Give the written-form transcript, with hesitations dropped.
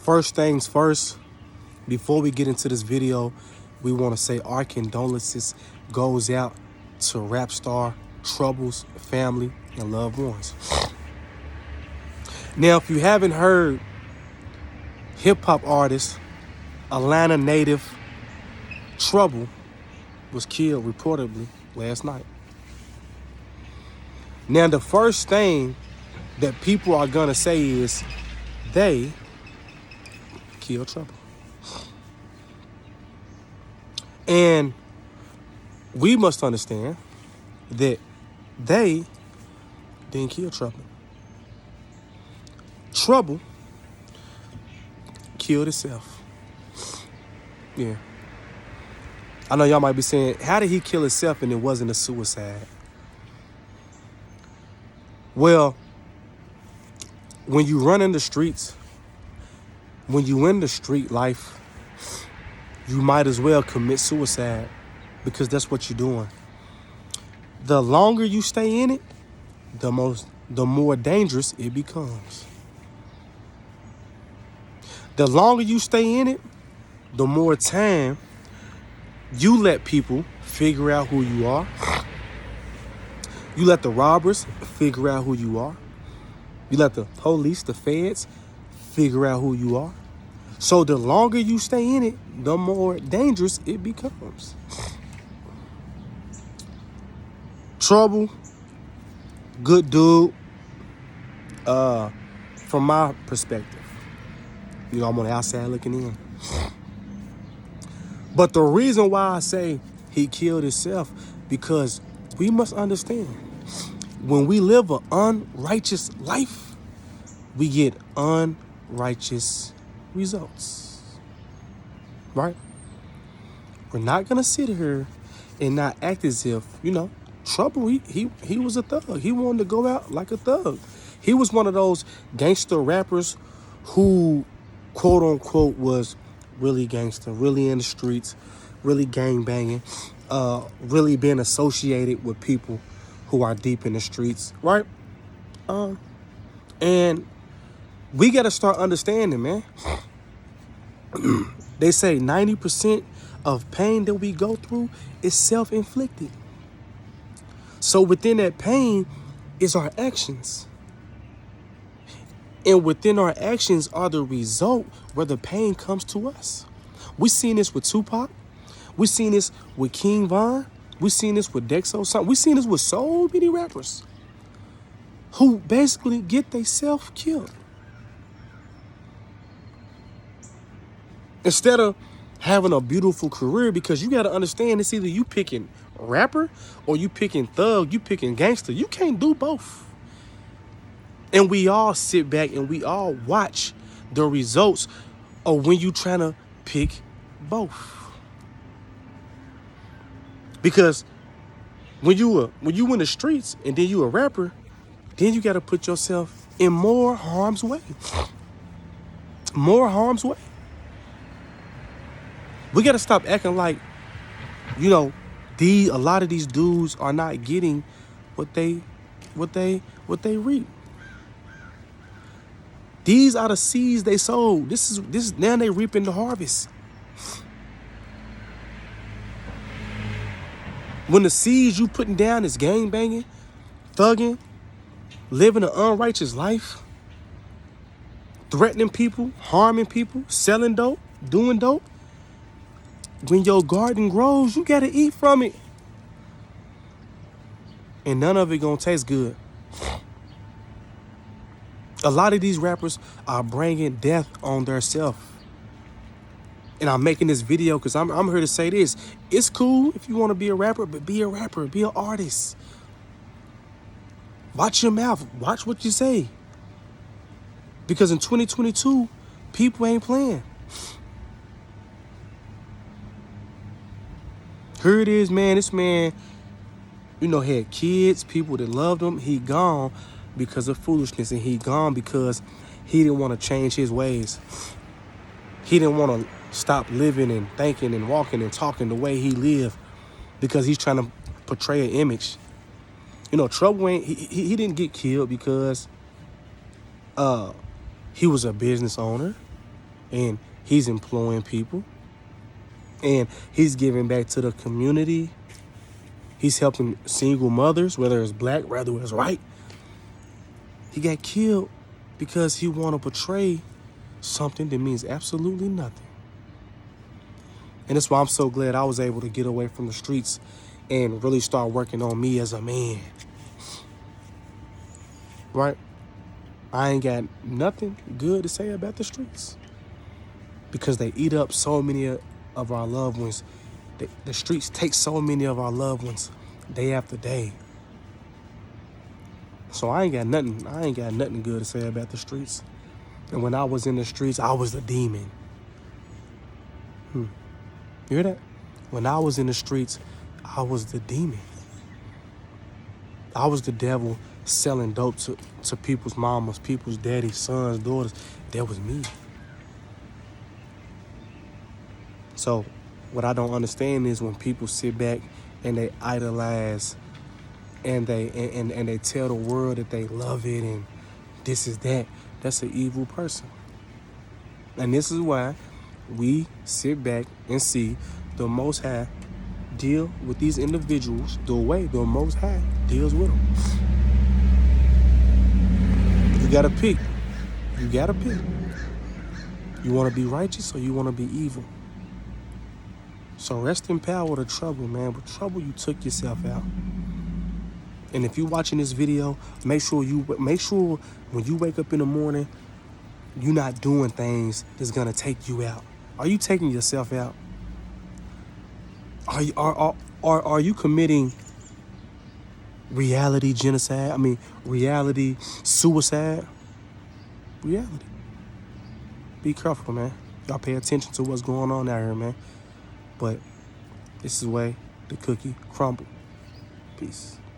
First things first, before we get into this video, we want to say our condolences goes out to rap star Trouble's family and loved ones. Now, if you haven't heard, hip-hop artist, Atlanta native Trouble was killed reportedly last night. Now, the first thing that people are going to say is they killed Trouble. And we must understand that they didn't kill Trouble. Trouble killed itself. Yeah. I know y'all might be saying, how did he kill himself and it wasn't a suicide? Well, when you run in the streets, when you in the street life, you might as well commit suicide because that's what you're doing. The longer you stay in it, the more dangerous it becomes. The longer you stay in it, the more time you let people figure out who you are. You let the robbers figure out who you are. You let the police, the feds, figure out who you are. So the longer you stay in it, the more dangerous it becomes. Trouble, good dude, from my perspective. You know, I'm on the outside looking in. But the reason why I say he killed himself, because we must understand, when we live an unrighteous life, we get unrighteous results, right? We're not gonna sit here and not act as if, you know, Trouble, he was a thug. He wanted to go out like a thug. He was one of those gangster rappers who, quote unquote, was really gangster, really in the streets, really gang banging, really being associated with people who are deep in the streets, right? And we got to start understanding, man. They say 90% of pain that we go through is self-inflicted. So within that pain is our actions. And within our actions are the result where the pain comes to us. We seen this with Tupac. We seen this with King Von. We seen this with Dexo. We seen this with so many rappers who basically get themselves killed. Instead of having a beautiful career, because you got to understand, it's either you picking rapper or you picking thug, you picking gangster. You can't do both. And we all sit back and we all watch the results of when you trying to pick both. Because when you in the streets and then you a rapper, then you got to put yourself in more harm's way. More harm's way. We got to stop acting like, you know, a lot of these dudes are not getting what they reap. These are the seeds they sowed. This is now they reaping the harvest. When the seeds you putting down is gang banging, thugging, living an unrighteous life, threatening people, harming people, selling dope, doing dope, when your garden grows, you gotta eat from it. And none of it gonna taste good. A lot of these rappers are bringing death on their self. And I'm making this video because I'm here to say this. It's cool if you want to be a rapper, but be a rapper, be an artist. Watch your mouth. Watch what you say. Because in 2022, people ain't playing. Here it is, man. This man, you know, had kids, people that loved him. He gone because of foolishness, and he gone because he didn't want to change his ways. He didn't want to stop living and thinking and walking and talking the way he lived because he's trying to portray an image. You know, Trouble he didn't get killed because he was a business owner. and he's employing people, and he's giving back to the community. He's helping single mothers, whether it's black, whether it's white. He got killed because he want to portray something that means absolutely nothing. And that's why I'm so glad I was able to get away from the streets and really start working on me as a man. Right? I ain't got nothing good to say about the streets because they eat up so many of our loved ones. The streets take so many of our loved ones day after day. So I ain't got nothing good to say about the streets. And when I was in the streets, I was the demon. You hear that? When I was in the streets, I was the demon. I was the devil selling dope to people's mamas, people's daddies, sons, daughters. That was me. So what I don't understand is when people sit back and they idolize and they tell the world that they love it and this is that. That's an evil person. And this is why we sit back and see the Most High deal with these individuals the way the Most High deals with them. You gotta pick. You gotta pick. You wanna be righteous or you wanna be evil? So rest in power with the trouble, man. With trouble, you took yourself out. And if you're watching this video, make sure when you wake up in the morning, you're not doing things that's gonna take you out. Are you taking yourself out? Are you committing reality genocide? I mean, reality suicide? Reality. Be careful, man. Y'all pay attention to what's going on out here, man. But this is the way the cookie crumble. Peace.